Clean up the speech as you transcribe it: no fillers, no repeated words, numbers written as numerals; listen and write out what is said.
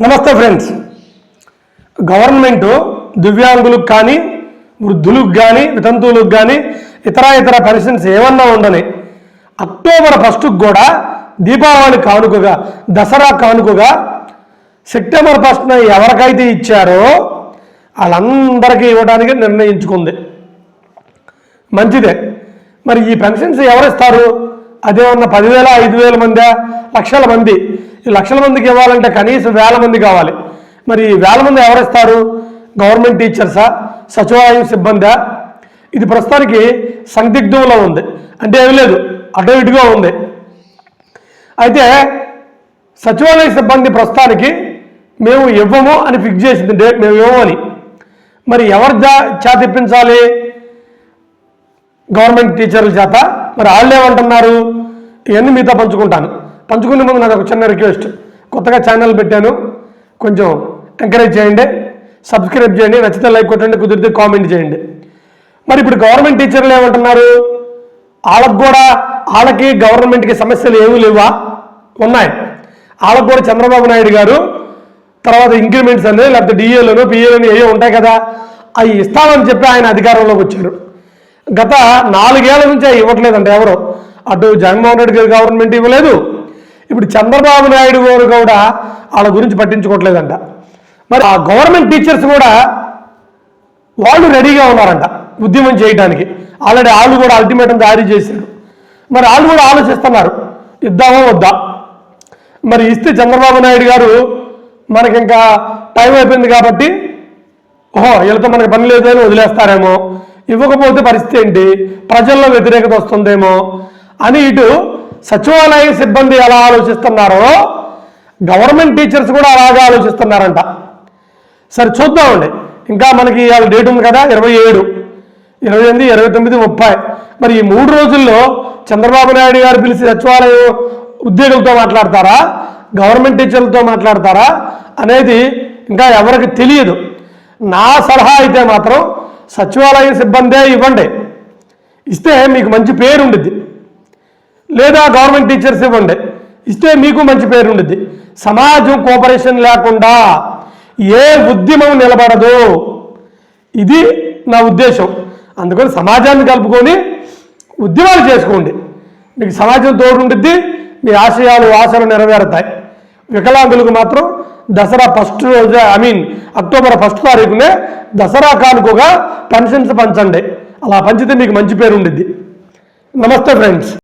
నమస్తే friends. Government దివ్యాంగులకు కానీ వృద్ధులకు కానీ వితంతువులకు కానీ ఇతర పెన్షన్స్ ఏమన్నా ఉండని అక్టోబర్ 1కు కూడా దీపావళి కానుకగా దసరా కానుకగా సెప్టెంబర్ 1న ఎవరికైతే ఇచ్చారో వాళ్ళందరికీ ఇవ్వడానికి నిర్ణయించుకుంది. మంచిదే. మరి ఈ పెన్షన్స్ ఎవరిస్తారు? అదేమన్నా 10,000 5,000 మందా, లక్షల మంది? ఈ లక్షల మందికి ఇవ్వాలంటే కనీసం 1,000 మంది కావాలి. మరి 1,000 మంది ఎవరిస్తారు? గవర్నమెంట్ టీచర్సా, సచివాలయం సిబ్బందా? ఇది ప్రస్తుతానికి సందిగ్ధంలో ఉంది. అంటే ఏమి లేదు, అటు ఇటుగా ఉంది. అయితే సచివాలయ సిబ్బంది ప్రస్తుతానికి మేము ఇవ్వము అని ఫిక్స్ చేసింది, మేము ఇవ్వమని. మరి ఎవరి చేత ఇప్పించాలి? గవర్నమెంట్ టీచర్ల చేత. మరి వాళ్ళు ఏమంటున్నారు? ఇవన్నీ మీతో పంచుకునే ముందు నాకు ఒక చిన్న రిక్వెస్ట్. కొత్తగా ఛానల్ పెట్టాను, కొంచెం ఎంకరేజ్ చేయండి, సబ్స్క్రైబ్ చేయండి, నచ్చితే లైక్ కొట్టండి, కుదిరితే కామెంట్ చేయండి. మరి ఇప్పుడు గవర్నమెంట్ టీచర్లు ఏమంటున్నారు? వాళ్ళకి గవర్నమెంట్కి సమస్యలు ఏమీ లేవా? ఉన్నాయి. వాళ్ళకు కూడా చంద్రబాబు నాయుడు గారు తర్వాత ఇంక్రిమెంట్స్ అనేది లేకపోతే డిఏలను పిఏలను ఏవో ఉంటాయి కదా, అవి ఇస్తామని చెప్పి ఆయన అధికారంలోకి వచ్చారు. గత 4 ఏళ్ల నుంచి అవి ఇవ్వట్లేదంట ఎవరు. అటు జగన్మోహన్ రెడ్డి గారి గవర్నమెంట్ ఇవ్వలేదు, ఇప్పుడు చంద్రబాబు నాయుడు గారు కూడా వాళ్ళ గురించి పట్టించుకోవట్లేదంట. మరి ఆ గవర్నమెంట్ టీచర్స్ కూడా వాళ్ళు రెడీగా ఉన్నారంట ఉద్యమం చేయడానికి. ఆల్రెడీ వాళ్ళు కూడా అల్టిమేటం జారీ చేశారు. మరి వాళ్ళు కూడా ఆలోచిస్తున్నారు, ఇద్దామో వద్దా. మరి ఇస్తే చంద్రబాబు నాయుడు గారు మనకి ఇంకా టైం అయిపోయింది కాబట్టి వీళ్ళతో మనకి పని లేదు అని వదిలేస్తారేమో, ఇవ్వకపోతే పరిస్థితి ఏంటి, ప్రజల్లో వ్యతిరేకత వస్తుందేమో అని ఇటు సచివాలయ సిబ్బంది ఎలా ఆలోచిస్తున్నారో గవర్నమెంట్ టీచర్స్ కూడా అలాగే ఆలోచిస్తున్నారంట. సరే చూద్దామండి. ఇంకా మనకి వాళ్ళ డేట్ ఉంది కదా, 27, 28, 29, 30. మరి ఈ 3 రోజుల్లో చంద్రబాబు నాయుడు గారు పిలిచి సచివాలయం ఉద్యోగులతో మాట్లాడతారా, గవర్నమెంట్ టీచర్లతో మాట్లాడతారా అనేది ఇంకా ఎవరికి తెలియదు. నా సలహా అయితే మాత్రం సచివాలయ సిబ్బందే ఇవ్వండి, ఇస్తే మీకు మంచి పేరు ఉండిద్ది. లేదా గవర్నమెంట్ టీచర్స్ ఇవ్వండి, ఇస్తే మీకు మంచి పేరు ఉండిద్ది. సమాజం కోఆపరేషన్ లేకుండా ఏ ఉద్యమం నిలబడదు, ఇది నా ఉద్దేశం. అందుకని సమాజాన్ని కలుపుకొని ఉద్యమాలు చేసుకోండి, మీకు సమాజం తోడు ఉండిద్ది, మీ ఆశలు నెరవేరుతాయి. వికలాంగులకు మాత్రం దసరా 1st రోజు అక్టోబర్ 1వ తారీఖునే దసరా కానుకగా పెన్షన్స్ పంచండి. అలా పంచితే మీకు మంచి పేరు ఉండిద్ది. నమస్తే ఫ్రెండ్స్.